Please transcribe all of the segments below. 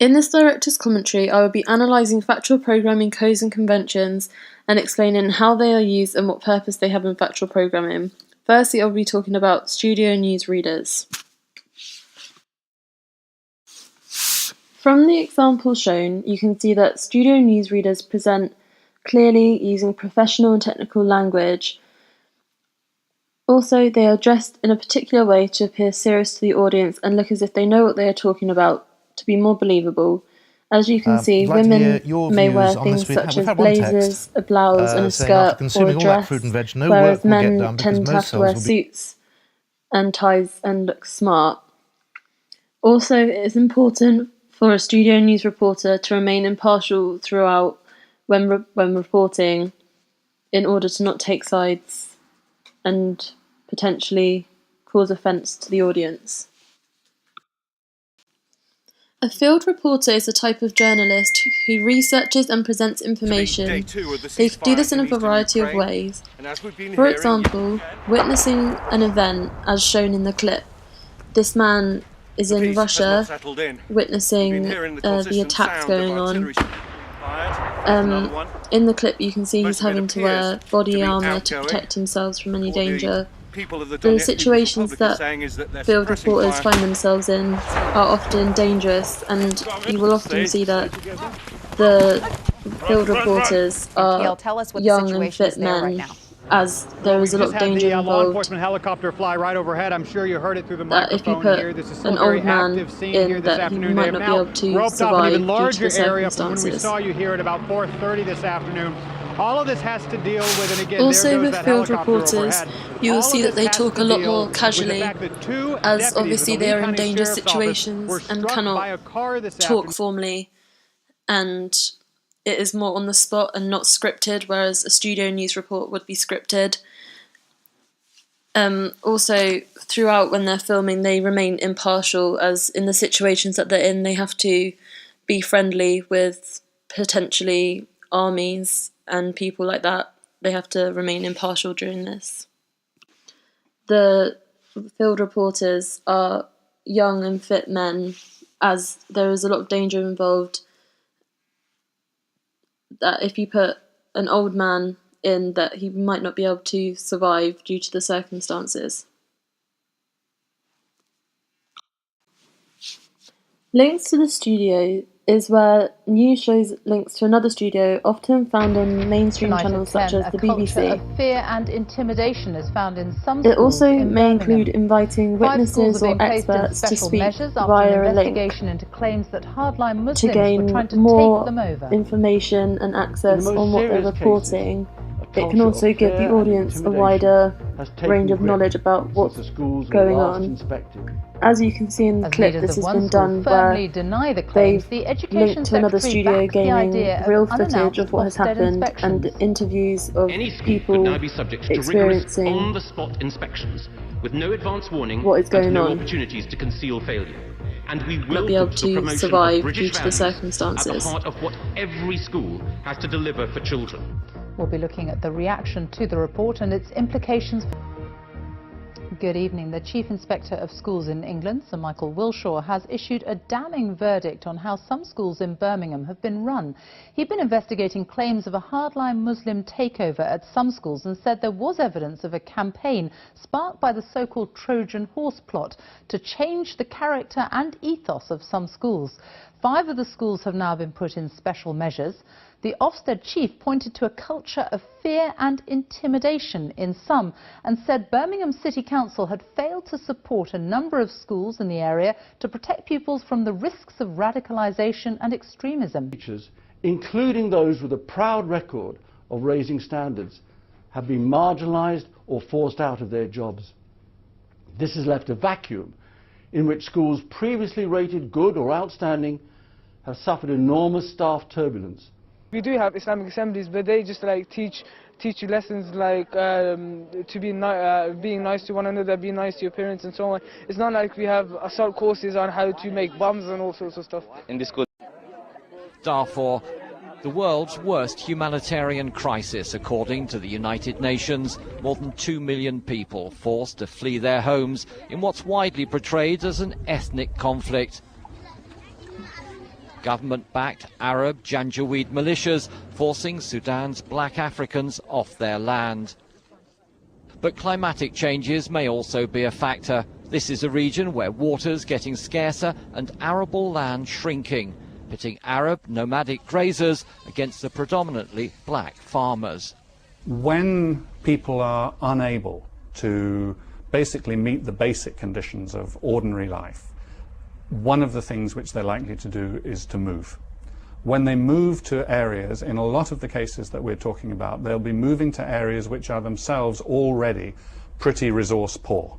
In this director's commentary, I will be analysing factual programming codes and conventions and explaining how they are used and what purpose they have in factual programming. Firstly, I will be talking about studio newsreaders. From the example shown, you can see that studio newsreaders present clearly using professional and technical language. Also, they are dressed in a particular way to appear serious to the audience and look as if they know what they are talking about, to be more believable. As you can see, women may wear things such as blazers, a blouse and a skirt or a dress, whereas men tend to have to wear suits and ties and look smart. Also, it is important for a studio news reporter to remain impartial throughout when reporting, in order to not take sides and potentially cause offence to the audience. A field reporter is a type of journalist who researches and presents information. They do this in a variety of ways. For example, witnessing an event as shown in the clip. This man is in Russia witnessing the attacks going on. In the clip you can see he's having to wear body armour to protect himself from any danger. The situations that field reporters find themselves in are often dangerous, and you will often see that the field reporters are young and fit men, as there is a lot of danger involved. That if you put an old man in, that he might not be able to survive due to the circumstances. All of this has to deal with, and again, also with field reporters, you will see that they talk a lot more casually, as obviously they are in dangerous situations and cannot talk formally, and it is more on the spot and not scripted, whereas a studio news report would be scripted. Also, throughout when they're filming, they remain impartial, as in the situations that they're in, they have to be friendly with potentially armies and people like that. They have to remain impartial during this. The field reporters are young and fit men, as there is a lot of danger involved, that if you put an old man in, that he might not be able to survive due to the circumstances. Links to the studio is where news shows links to another studio, often found on mainstream channels such as the BBC. Fear and intimidation is found in some it also may include inviting witnesses or experts to speak via a link to gain more information and access on what they're reporting. It can also give the audience a wider range of knowledge about what's going on. As you can see in the clip, this has been done where they've linked to another studio, gaining real footage of what has happened and interviews of people experiencing on-the-spot inspections with no advance warning what is going on. Opportunities to conceal failure. And we will not be able to survive due to the circumstances. At the heart of what every school has to deliver for children. We'll be looking at the reaction to the report and its implications. Good evening. The Chief Inspector of Schools in England, Sir Michael Wilshaw, has issued a damning verdict on how some schools in Birmingham have been run. He'd been investigating claims of a hardline Muslim takeover at some schools and said there was evidence of a campaign sparked by the so-called Trojan horse plot to change the character and ethos of some schools. 5 of the schools have now been put in special measures. The Ofsted chief pointed to a culture of fear and intimidation in some and said Birmingham City Council had failed to support a number of schools in the area to protect pupils from the risks of radicalisation and extremism. Teachers, including those with a proud record of raising standards, have been marginalised or forced out of their jobs. This has left a vacuum in which schools previously rated good or outstanding have suffered enormous staff turbulence. We do have Islamic assemblies, but they just like teach you lessons like to be being nice to one another, being nice to your parents and so on. It's not like we have assault courses on how to make bombs and all sorts of stuff. In this school, Darfur, the world's worst humanitarian crisis, according to the United Nations. More than 2 million people forced to flee their homes in what's widely portrayed as an ethnic conflict. government-backed Arab Janjaweed militias forcing Sudan's black Africans off their land. But climatic changes may also be a factor. This is a region where water's getting scarcer and arable land shrinking, pitting Arab nomadic grazers against the predominantly black farmers. When people are unable to basically meet the basic conditions of ordinary life, one of the things which they're likely to do is to move. When they move to areas, in a lot of the cases that we're talking about, they'll be moving to areas which are themselves already pretty resource poor.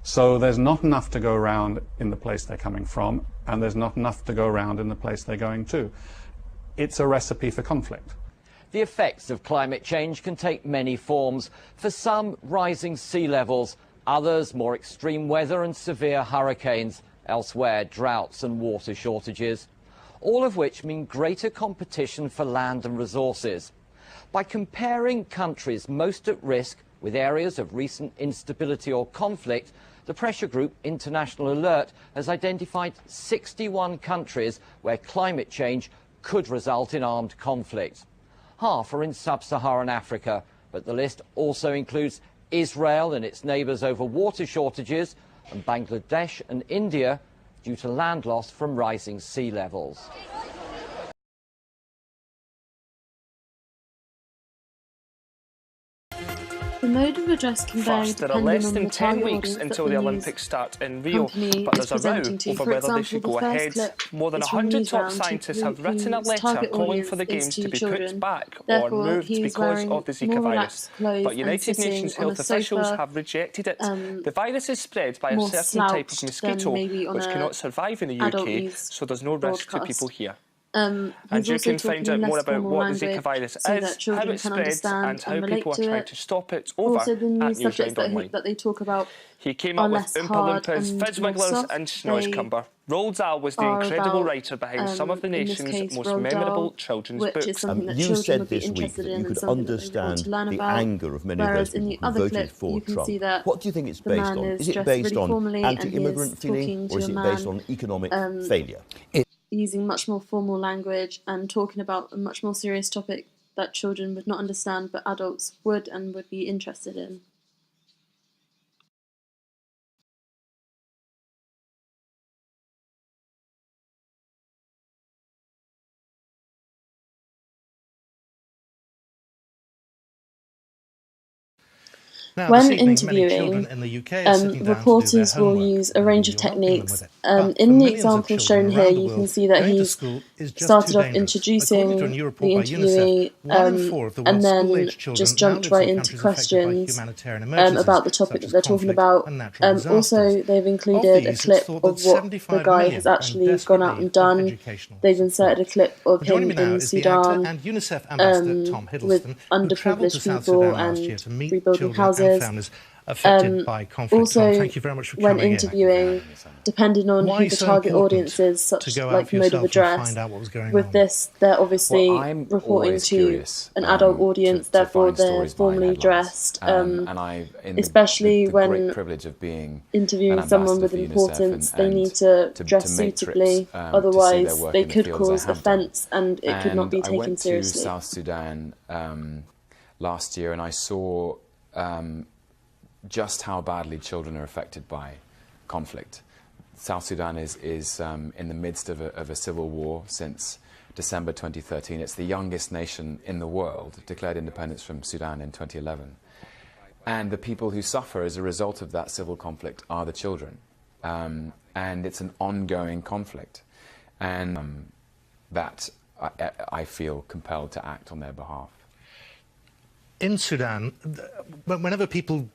So there's not enough to go around in the place they're coming from, and there's not enough to go around in the place they're going to. It's a recipe for conflict. The effects of climate change can take many forms. For some, rising sea levels, others more extreme weather and severe hurricanes, elsewhere droughts and water shortages, all of which mean greater competition for land and resources. By comparing countries most at risk with areas of recent instability or conflict, the pressure group International Alert has identified 61 countries where climate change could result in armed conflict. Half are in sub-Saharan Africa, but the list also includes Israel and its neighbours over water shortages, and Bangladesh and India due to land loss from rising sea levels. The mode of address can vary First, there are less depending on than the 10 target weeks audience until that the the Olympics start in Rio, company but is there's a row presenting to. over For whether they example, should the go first ahead. clip More than is from 100 top Newsround, scientists have written a whose letter target calling for the audience Games is to be children. put back or Therefore, moved he is because wearing of the Zika more virus. relaxed clothes But and United sitting Nations on a health officials sofa, have rejected it. The virus is spread by a more certain type of slouched mosquito than maybe on which a cannot survive in the adult UK, news so there's no risk to people broadcast. here. And And you also can find talking out more less about formal what the language Zika virus so is, that how children it can spreads, understand and how and relate people are to trying it. to stop it over Also, the new at subjects Newsround Online. that they talk about He came are up with less Oompa hard Loompas, and more Fizzwigglers soft. and They Schnozzcumber. Roald Dahl was the are incredible about, writer behind some of the in this nation's case, most Roald memorable Dahl, children's which books. is something that You children said would be this week interested that in you and could something that they want understand to learn the about. anger of many of those Whereas in people the who other voted clip, for you can Trump. see that What do you think it's the based man on? is Is it dressed based really on formally and he is anti-immigrant feeling, talking or is to it a based man, on economic failure? using much more formal language and talking about a much more serious topic that children would not understand but adults would and would be interested in. Now, When evening, interviewing, in the UK reporters will use a range of techniques. In the example shown here, you can see that he started off introducing the interviewee and then just jumped right into questions about the topic that they're talking about. Also, they've included a clip of what the guy has actually gone out and done. They've inserted a clip of him in Sudan with underprivileged people and rebuilding houses. Also, when interviewing, depending on who the target audience is, such like mode of address, with this, they're obviously reporting to an adult audience, therefore they're formally dressed, especially when interviewing someone with importance, they need to dress suitably, otherwise they could cause offence and it could not be taken seriously. I went to South Sudan last year and I saw just how badly children are affected by conflict. South Sudan is in the midst of a civil war since December 2013. It's the youngest nation in the world, declared independence from Sudan in 2011. And the people who suffer as a result of that civil conflict are the children. And it's an ongoing conflict. And that I feel compelled to act on their behalf. In Sudan, whenever people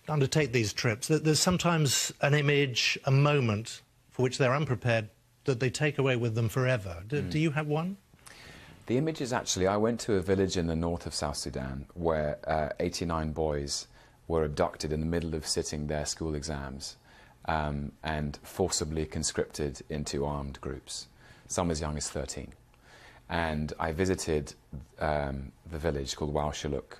undertake these trips, there's sometimes an image, a moment for which they're unprepared that they take away with them forever. Do you have one? The image is actually, I went to a village in the north of South Sudan where 89 boys were abducted in the middle of sitting their school exams and forcibly conscripted into armed groups, some as young as 13. And I visited the village called Wao Shiluk,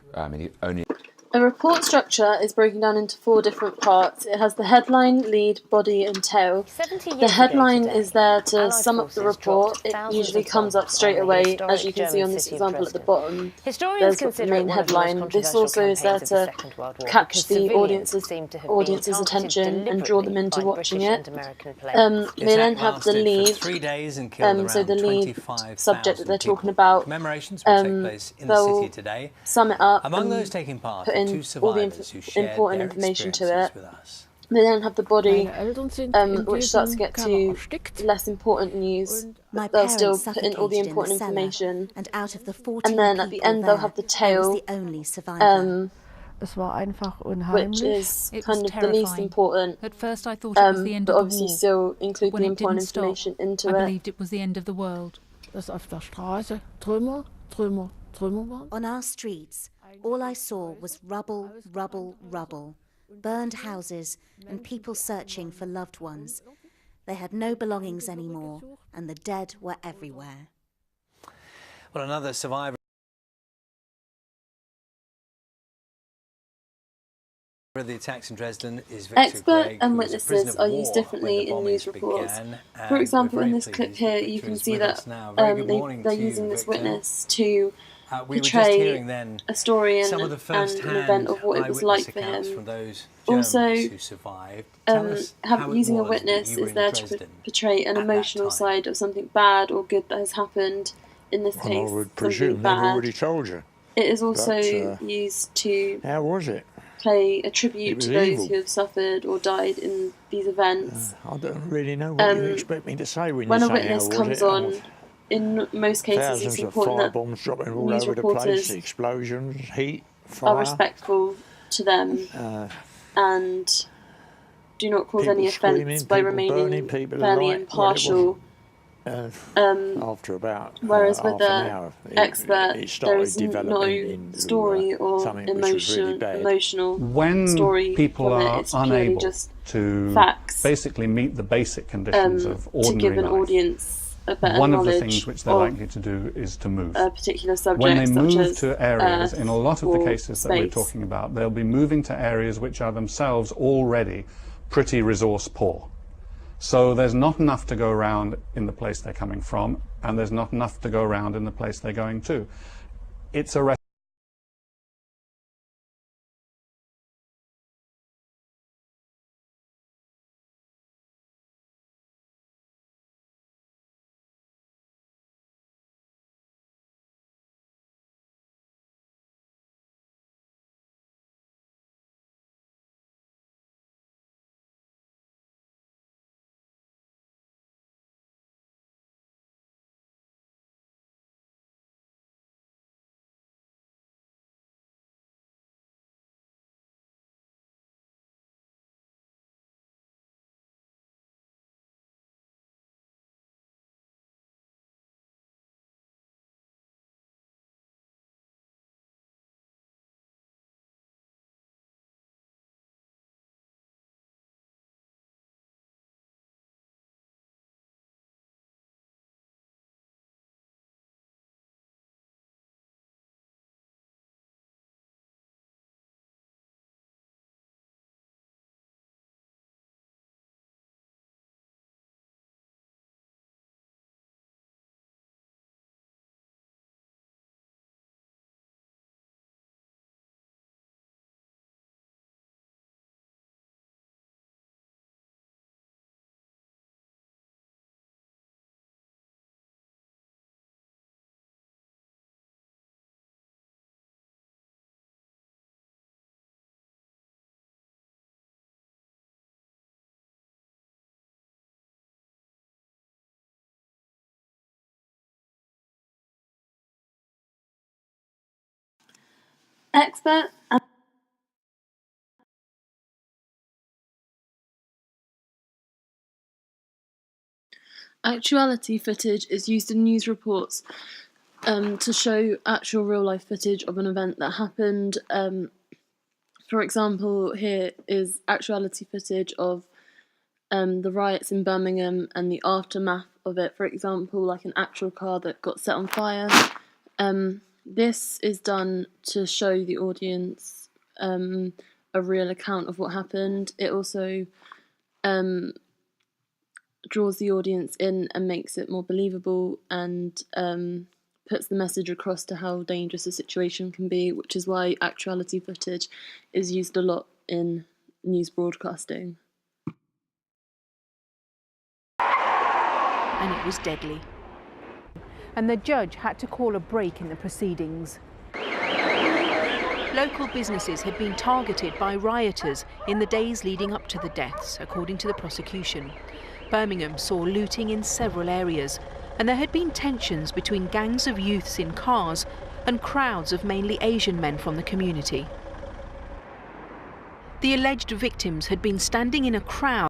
A report structure is broken down into 4 different parts. It has the headline, lead, body and tail. The headline is there to sum up the report. It usually comes up straight away, as you can see on this example at the bottom. There's the main headline. This also is there to catch the audience's attention and draw them into watching it. They then have the lead, so the lead subject that they're talking about. They'll sum it up and put in all the important information to it. They then have the body, which starts to get to less important news. They'll still put in all the important information. And then at the end they'll have the tail, which is kind of the least important. At first I thought it was the end but of the obviously war. still include the important information into it. I believed it was the end of the world. On our streets, all I saw was rubble, rubble, rubble, burned houses and people searching for loved ones. They had no belongings anymore, and the dead were everywhere. Well, another survivor of the attacks in Dresden is Victor Expert Gregg, and who was a prisoner witnesses of are war used differently when in the news bombings reports. began, For and example, we're in very this clip pleased here, that you Victor can is see with that us now. Very good morning they're to you, using this Victor. witness to We were just portray hearing then a story some and, of the and first-hand an event of what it was eyewitness like for accounts him. from those Germans Also, who survived. Tell us how it using a was that witness you were is in there to Dresden portray an at that emotional time. side of something bad or good that has happened. In this case, I would something presume they've bad. already told you. It is also But, used to how was it? pay a tribute was to those evil. who have suffered or died in these events. I don't really know what you expect me to say when When you a say witness how was comes it. on, in most cases it's Thousands of important that firebomms dropping all news over the place, reporters explosions, heat, are fire. respectful to them and do not cause any offence by remaining fairly impartial. After about Whereas half with an the hour, expert, it there started is no developing into story or something which was really bad. emotional When story people from are it. It's purely unable just to facts basically meet the basic conditions of to ordinary give an life, audience a better one of the knowledge things which they're likely to do is to move. a particular subject. When they such move as to areas, in a lot of the or cases that we're space. talking about, they'll be moving to areas which are themselves already pretty resource poor. So there's not enough to go around in the place they're coming from, and there's not enough to go around in the place they're going to. It's a expert and actuality footage is used in news reports to show actual real-life footage of an event that happened. For example, here is actuality footage of the riots in Birmingham and the aftermath of it. For example, like an actual car that got set on fire. This is done to show the audience a real account of what happened. It also draws the audience in and makes it more believable, and puts the message across to how dangerous a situation can be, which is why actuality footage is used a lot in news broadcasting. And it was deadly. And the judge had to call a break in the proceedings. Local businesses had been targeted by rioters in the days leading up to the deaths, according to the prosecution. Birmingham saw looting in several areas, and there had been tensions between gangs of youths in cars and crowds of mainly Asian men from the community. The alleged victims had been standing in a crowd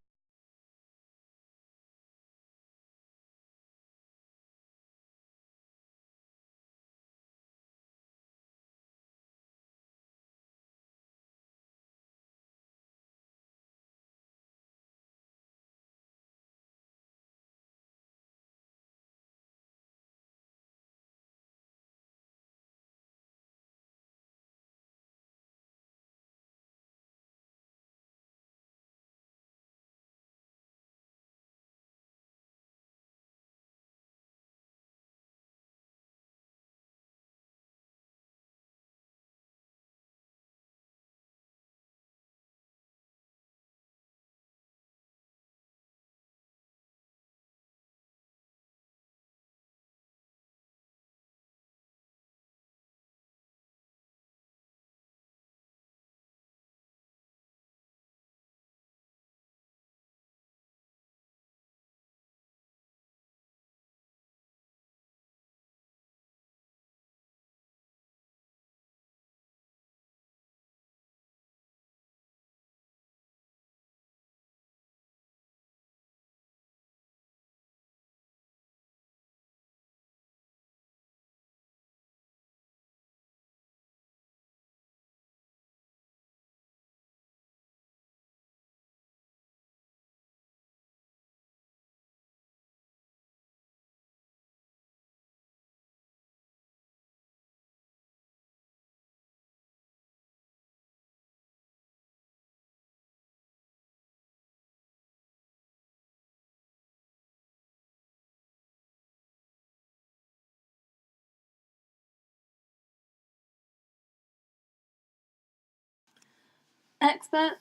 Expert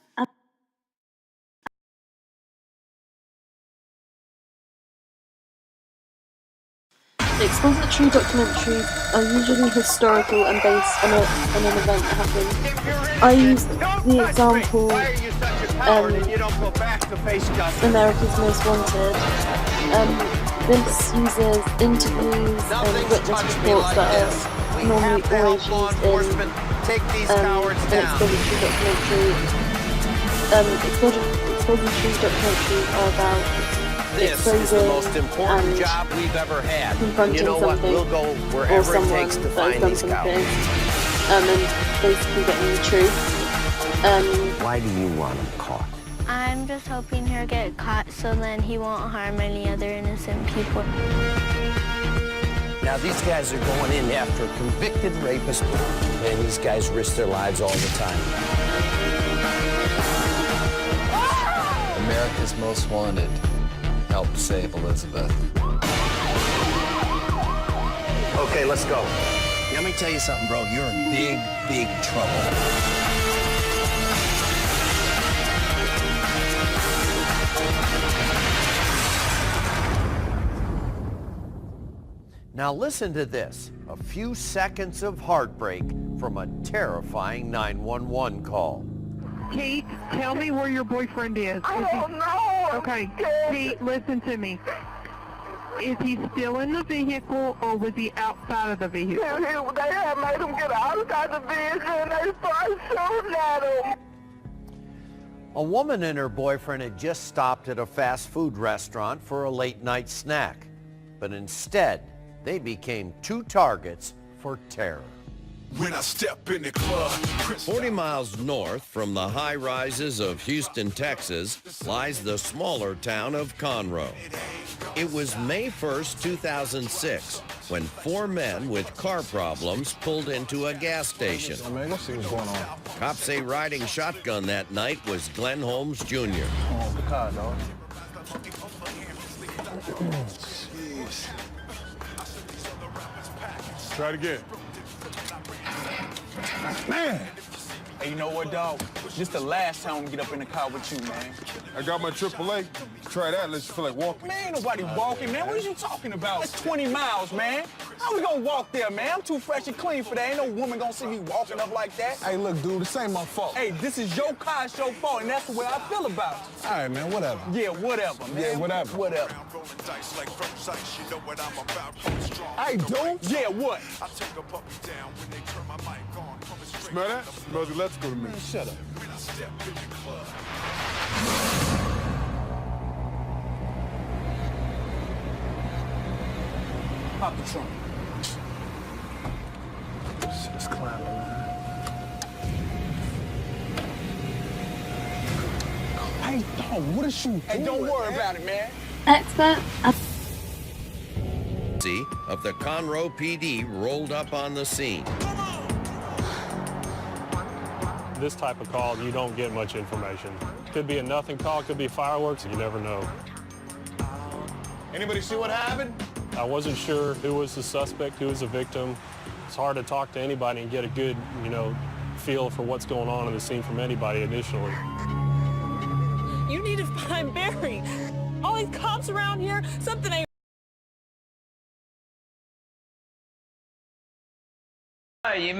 expository documentaries are usually historical and based on an event that happened. I use the example America's Most Wanted. This uses interviews and witness reports that are normally always used in an expository documentary. Expository documentaries are about This is the most important job we've ever had. You know what? We'll go wherever it takes to find these cowards. And basically getting the truth. Why do you want them caught? I'm just hoping he'll get caught so then he won't harm any other innocent people. Now, these guys are going in after a convicted rapist, and these guys risk their lives all the time. America's Most Wanted. Help save Elizabeth. Okay, let's go. Let me tell you something, bro. You're in big, big trouble. Now listen to this. A few seconds of heartbreak from a terrifying 911 call. Kate, tell me where your boyfriend is. I don't know. Okay, Kate, listen to me. Is he still in the vehicle or was he outside of the vehicle? They had made him get outside the vehicle and they started shooting at him. A woman and her boyfriend had just stopped at a fast food restaurant for a late night snack. But instead, they became two targets for terror. When I step in the club. 40 miles north from the high rises of Houston, Texas, lies the smaller town of Conroe. It was May 1st, 2006, when 4 men with car problems pulled into a gas station. Man, let's see what's going on. Cops say riding shotgun that night was Glenn Holmes Jr. Oh, the car, dog. Try it again. Man! Hey, you know what, dog? This the last time we get up in the car with you, man. I got my AAA. Try that, unless you feel like walking. Man, ain't nobody walking, man. What are you talking about? That's 20 miles, man. How we gonna walk there, man? I'm too fresh and clean for that. Ain't no woman gonna see me walking up like that. Hey, look, dude, this ain't my fault. Hey, this is your car, it's your fault, and that's the way I feel about it. All right, man, whatever. Yeah, whatever, man. Yeah, whatever. Whatever. Hey, dude. Yeah, what? Smell that? Smells electrical to me. Man, shut up. Pop the trunk. Shit's climbing, man. Hey, dog, what is you doing? Hey, don't worry about it, man. Expert. Of the Conroe PD rolled up on the scene. This type of call, you don't get much information. Could be a nothing call, could be fireworks, you never know. Anybody see what happened? I wasn't sure who was the suspect, who was the victim. It's hard to talk to anybody and get a good, feel for what's going on in the scene from anybody initially. You need to find Barry. All these cops around here, something ain't.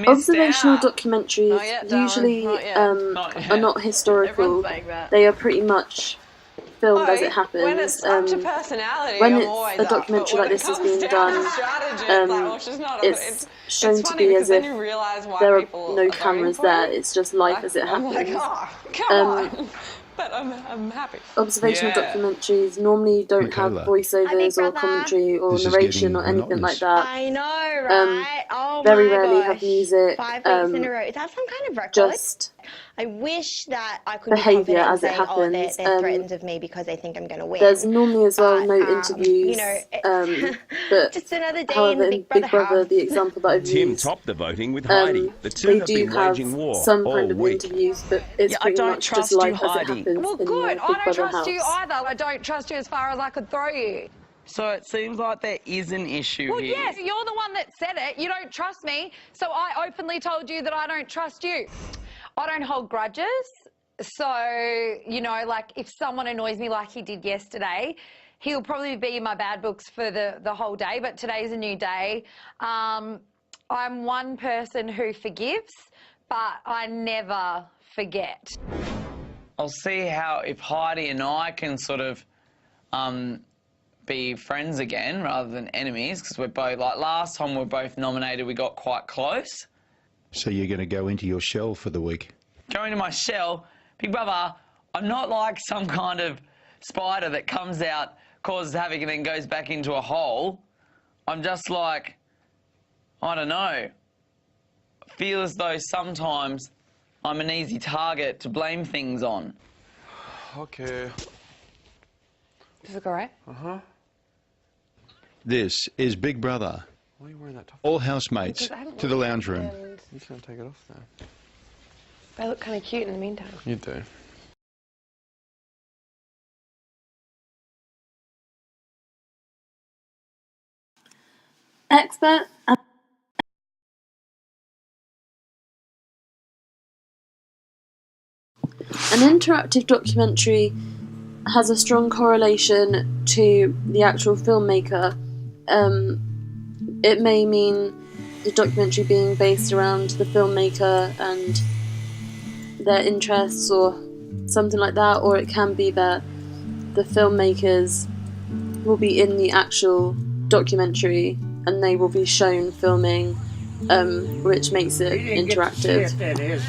Observational documentaries usually are not historical. They are pretty much filmed as it happens. When it's up to personality, when I'm it's always a up, documentary but like when this it is comes being down done, to strategy, it's shown to be as if there are no cameras there. It's just life as it happens. I'm like, oh, come on. But I'm happy. Observational documentaries normally don't have voiceovers or commentary or narration or anything like that. I know, right? Oh very my rarely gosh. have music. 5 weeks in a row. Is that some kind of record? Just I wish that I could behaviour be confident as it in saying, happens. they're threatened of me because they think I'm going to win. There's normally as well no interviews. But just another day however, in in Big Brother, the example that I've Tim used, topped the voting with Heidi. The two they have do been have waging war some all kind of week. interviews, but it's pretty much just life as it happens Well, in good. the I Big don't Brother trust house. you either. I don't trust you as far as I could throw you. So it seems like there is an issue Well, here. yes, you're the one that said it. You don't trust me, so I openly told you that I don't trust you. I don't hold grudges. So, like if someone annoys me like he did yesterday, he'll probably be in my bad books for the whole day, but today's a new day. I'm one person who forgives, but I never forget. I'll see how if Heidi and I can sort of be friends again rather than enemies, because we're both, like last time we were both nominated, we got quite close. So you're going to go into your shell for the week? Go into my shell. Big Brother, I'm not like some kind of spider that comes out, causes havoc and then goes back into a hole. I'm just like, I don't know. I feel as though sometimes I'm an easy target to blame things on. Okay. Does it go right? Uh-huh. This is Big Brother. Why are you wearing that top? All housemates to the lounge room. You just gonna take it off now. I look kind of cute in the meantime. You do. Expert. An interactive documentary has a strong correlation to the actual filmmaker. It may mean the documentary being based around the filmmaker and their interests or something like that, or it can be that the filmmakers will be in the actual documentary and they will be shown filming, which makes it interactive. That is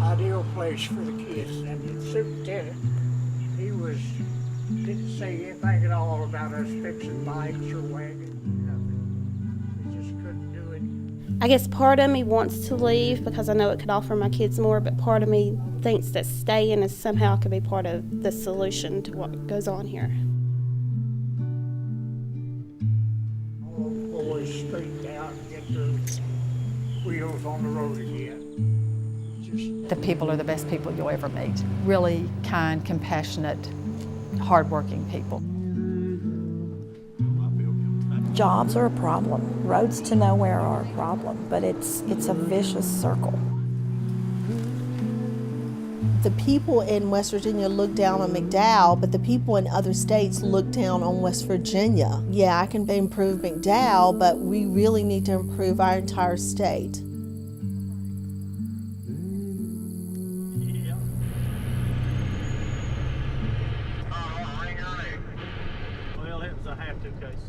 ideal place for the kids, and the superintendent, he didn't say anything at all about us fixing bikes or wagons, nothing. We just couldn't do it. I guess part of me wants to leave because I know it could offer my kids more, but part of me thinks that staying is somehow could be part of the solution to what goes on here. just straighten out and get their wheels on the road again. The people are the best people you'll ever meet. Really kind, compassionate, hardworking people. Jobs are a problem. Roads to nowhere are a problem, but it's a vicious circle. The people in West Virginia look down on McDowell, but the people in other states look down on West Virginia. Yeah, I can improve McDowell, but we really need to improve our entire state.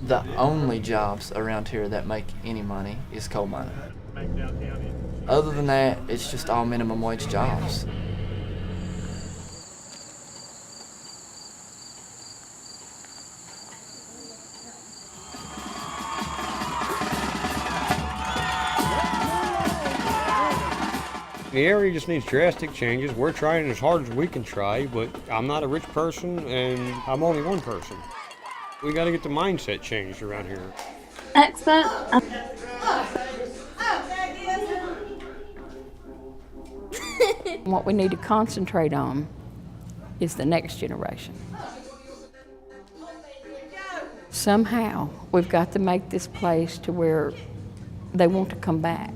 The only jobs around here that make any money is coal mining. Other than that, it's just all minimum wage jobs. The area just needs drastic changes. We're trying as hard as we can try, but I'm not a rich person and I'm only one person. We got to get the mindset changed around here. Expert. What we need to concentrate on is the next generation. Somehow, we've got to make this place to where they want to come back.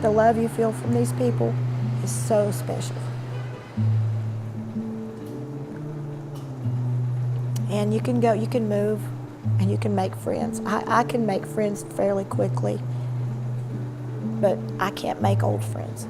The love you feel from these people is so special. And you can go, you can move, and you can make friends. I can make friends fairly quickly, but I can't make old friends.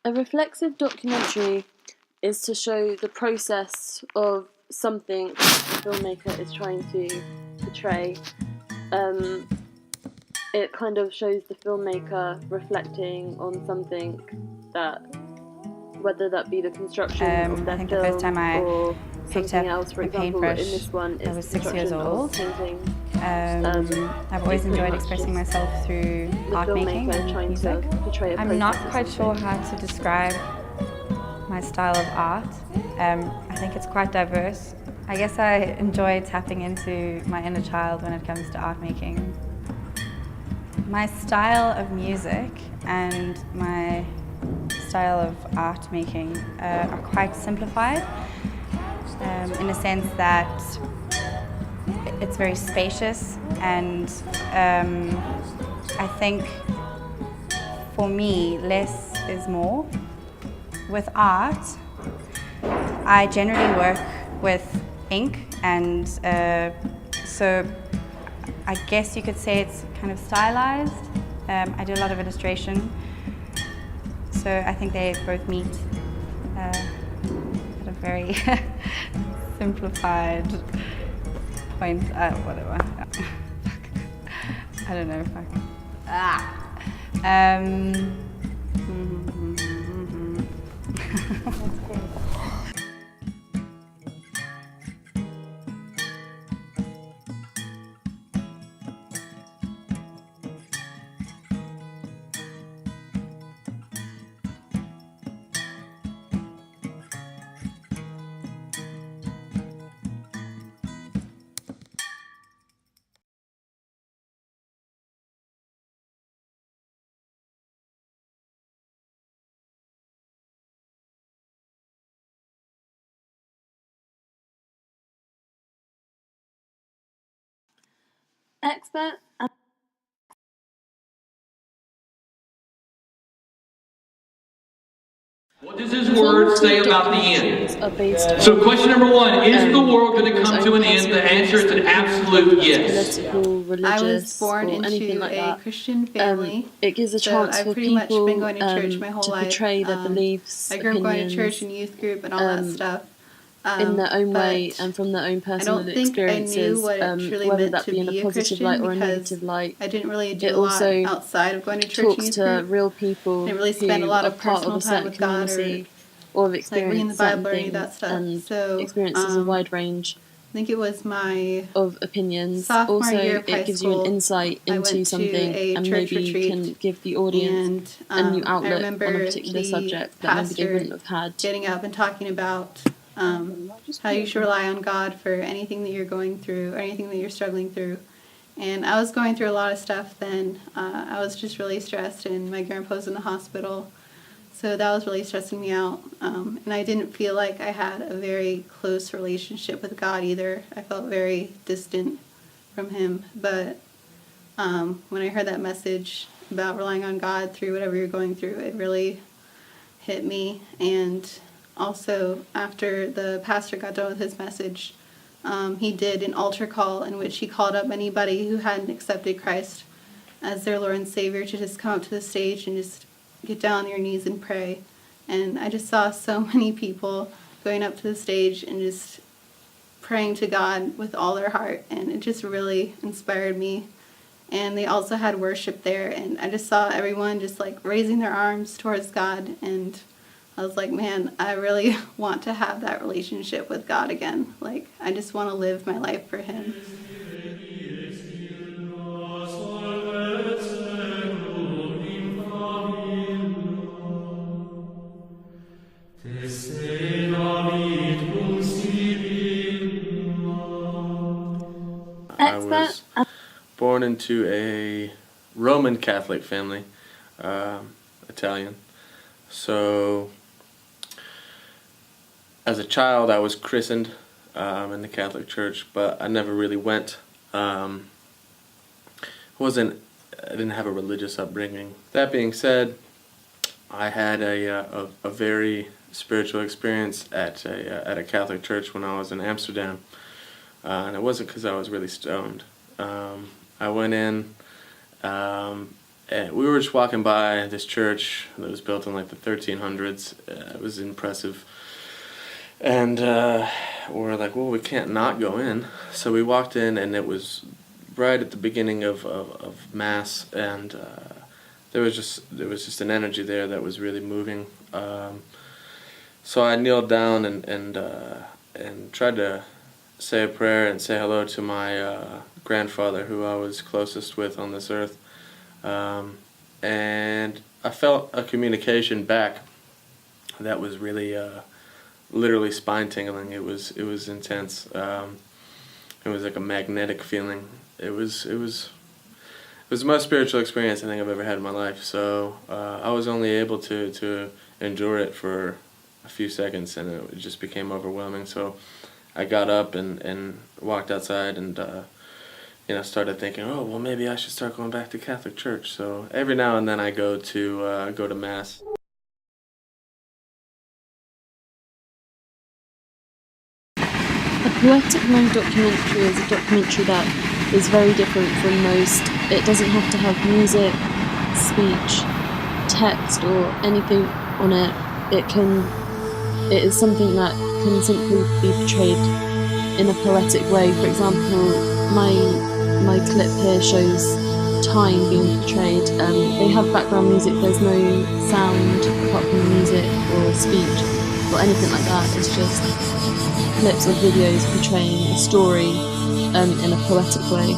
A reflexive documentary is to show the process of something the filmmaker is trying to portray. It kind of shows the filmmaker reflecting on something that, whether that be the construction of their I think film the first time I or picked something up else. For a example, paintbrush, in this one, I it's was the 6 years construction old. of painting. I've always enjoyed expressing myself through art making and music. I'm not quite sure how to describe my style of art. I think it's quite diverse. I guess I enjoy tapping into my inner child when it comes to art making. My style of music and my style of art making are quite simplified in a sense that it's very spacious, and I think for me less is more. With art, I generally work with ink, and so I guess you could say it's kind of stylized. I do a lot of illustration, so I think they both meet at a very simplified point. Whatever. I don't know if I can. Expert. What does his word say about the end? So on, question number one, is the world going to come to an end? The answer is an absolute yes. Political, religious, I was born into a Christian family. It gives a so chance I've for pretty people much been going to church my whole to life. portray their beliefs, I grew up going to church opinions, and youth group and all that stuff. in their own way and from their own personal experiences, I knew what it truly whether meant that to be in a positive light or a negative light. I didn't really do it a lot also outside of going to church talks and youth to group. real people I didn't really who spend a lot are of part personal of a time certain with God community or have like reading the experienced certain Bible or any of that things stuff. and So, experiences a wide range I think it was my of opinions. sophomore Also, year of high it gives you school, an insight I into went something to a and church maybe retreat, can give the audience and, a new I outlook remember on a particular the subject that maybe they pastor wouldn't have had. getting up and talking about how you should rely on God for anything that you're going through or anything that you're struggling through. And I was going through a lot of stuff then. I was just really stressed, and my grandpa was in the hospital. So that was really stressing me out. And I didn't feel like I had a very close relationship with God either. I felt very distant from Him. But when I heard that message about relying on God through whatever you're going through, it really hit me. And also, after the pastor got done with his message, he did an altar call in which he called up anybody who hadn't accepted Christ as their Lord and Savior to just come up to the stage and just get down on your knees and pray. And I just saw so many people going up to the stage and just praying to God with all their heart, and it just really inspired me. And they also had worship there, and I just saw everyone just like raising their arms towards God, and I was like, man, I really want to have that relationship with God again. Like, I just want to live my life for Him. I was born into a Roman Catholic family, Italian. So as a child I was christened in the Catholic Church, but I never really went. I didn't have a religious upbringing. That being said, I had a very spiritual experience at a Catholic church when I was in Amsterdam. And it wasn't because I was really stoned. I went in, and we were just walking by this church that was built in like the 1300s. It was impressive. And we're like, well, we can't not go in. So we walked in, and it was right at the beginning of Mass, and there was just an energy there that was really moving. So I kneeled down and tried to say a prayer and say hello to my grandfather, who I was closest with on this earth. And I felt a communication back that was really literally spine tingling. It was intense. It was like a magnetic feeling. It was the most spiritual experience I think I've ever had in my life. So I was only able to endure it for a few seconds, and it just became overwhelming. So I got up and walked outside and started thinking, oh, well, maybe I should start going back to Catholic Church. So every now and then I go to Mass. A poetic mode documentary is a documentary that is very different from most. It doesn't have to have music, speech, text, or anything on it. It is something that can simply be portrayed in a poetic way. For example, my clip here shows time being portrayed. They have background music. There's no sound apart from music or speech or anything like that. It's just clips of videos portraying a story in a poetic way.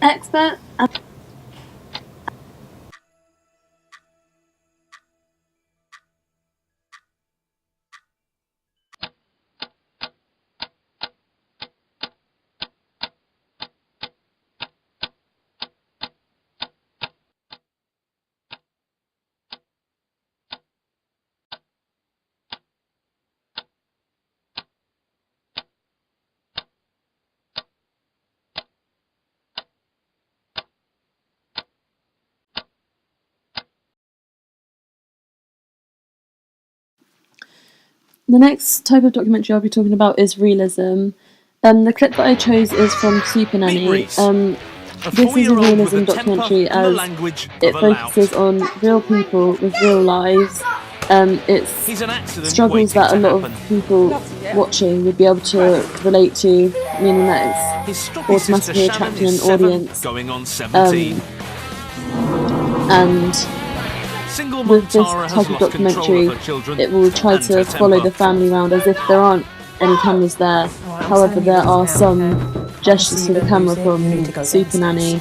Expert. The next type of documentary I'll be talking about is realism. The clip that I chose is from Super Nanny. This is a realism documentary as it focuses on real people with real lives. It's struggles that a lot of people watching would be able to relate to, meaning that it's automatically attracting an audience. Going on 17. And with this type of documentary, it will try to follow the family around as if there aren't any cameras there. However, there are some gestures to the camera from Super Nanny,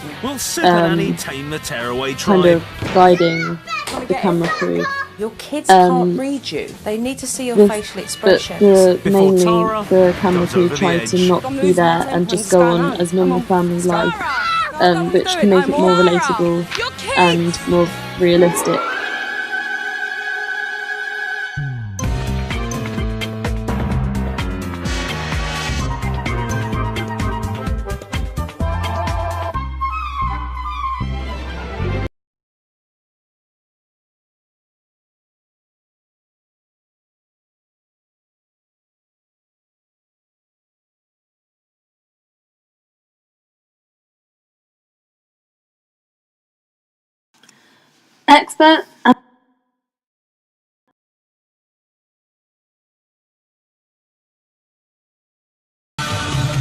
kind of guiding the camera crew. Your kids can't read you. They need to see your facial expressions. But mainly the camera crew try to not be there and just go on as normal family life, which can make it more relatable and more realistic. Expert.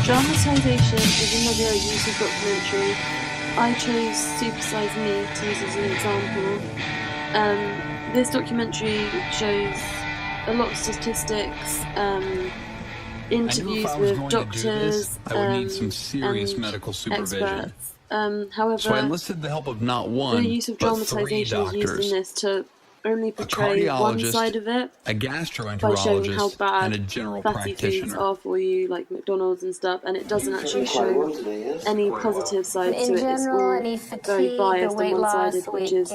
Dramatisation is another use of documentary. I chose Super Size Me to use as an example. This documentary shows a lot of statistics, interviews with doctors, I would need some serious and medical supervision. experts. However, So I enlisted the help of not the one, use of but 3 dramatisation is used doctors. in this to only portray one cardiologist, side of it a by showing how gastroenterologist, bad and a general fatty foods practitioner. are for you, like McDonald's and stuff, and it doesn't actually show any positive side to it. It's all very biased and one-sided, which is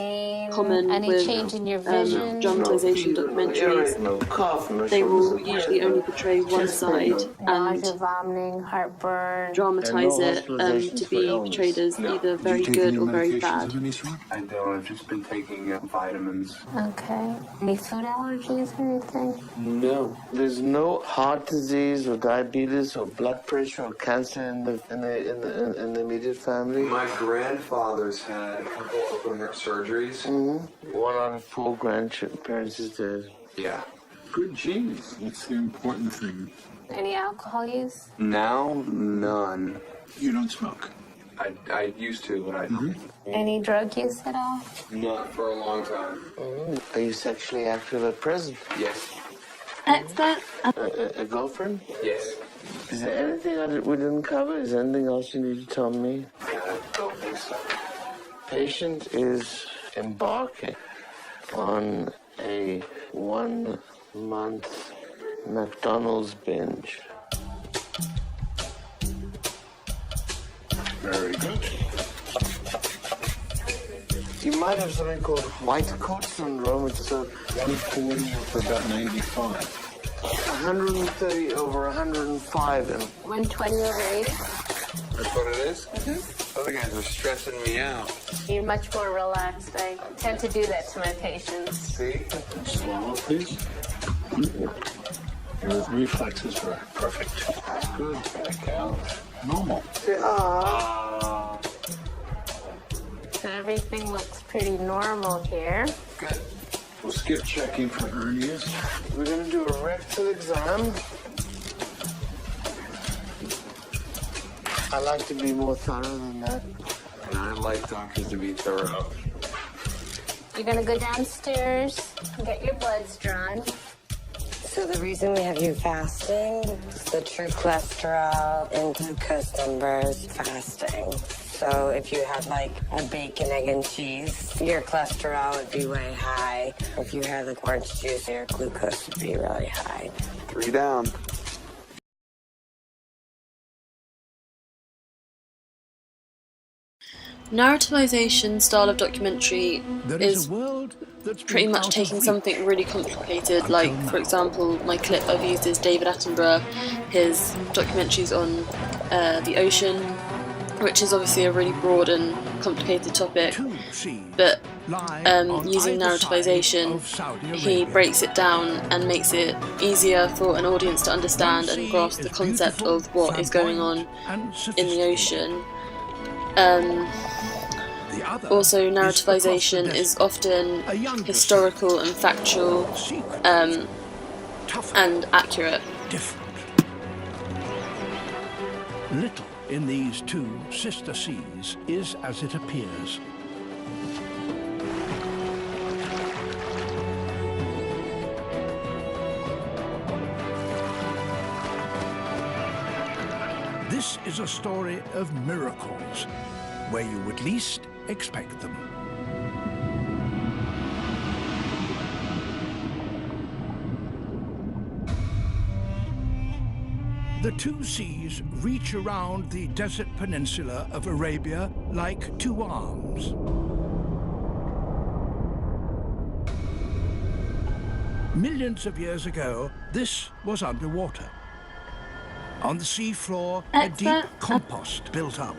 common with dramatisation documentaries. They will usually only portray one side and vomiting, heartburn, dramatise it to be portrayed as either very good or very bad. I don't. I've just been taking vitamins. Okay. Any food allergies or anything? No. There's no heart disease or diabetes or blood pressure or cancer in the immediate family. My grandfather's had a couple open heart surgeries. Mm-hmm. 1 out of 4 grandparents is dead. Yeah. Good genes. That's the important thing. Any alcohol use? Now, none. You don't smoke? I used to, but I don't. Any drug use at all? Not for a long time. Are you sexually active at present? Yes. Expert. A girlfriend? Yes. Is there anything we didn't cover? Is there anything else you need to tell me? I don't think so. Patient is embarking on a 1-month McDonald's binge. Very good. You might have something called white coat syndrome. It's 140 for about 95. 130 over 105. 120 over 80. That's what it is? Mm-hmm. Other guys are stressing me out. You're much more relaxed. I tend to do that to my patients. See? Swallow, please. Your reflexes were perfect. Good. Back out. Normal. So everything looks pretty normal here. Good. We'll skip checking for hernias. We're going to do a rectal exam. I like to be more thorough than that. And I like doctors to be thorough. You're gonna go downstairs and get your bloods drawn. So the reason we have you fasting is the true cholesterol and glucose numbers fasting. So if you had like a bacon, egg, and cheese, your cholesterol would be way high. If you had like orange juice, your glucose would be really high. 3 down. Narrativization style of documentary is pretty much taking something really complicated, like, for example, my clip I've used is David Attenborough, his documentaries on the ocean, which is obviously a really broad and complicated topic, but using narrativization, he breaks it down and makes it easier for an audience to understand and grasp the concept of what is going on in the ocean. Also, narrativization is often historical and factual and accurate. Little in these two sister seas is as it appears. This is a story of miracles, where you would least expect them. The two seas reach around the desert peninsula of Arabia like two arms. Millions of years ago, this was underwater. On the sea floor, a deep compost built up.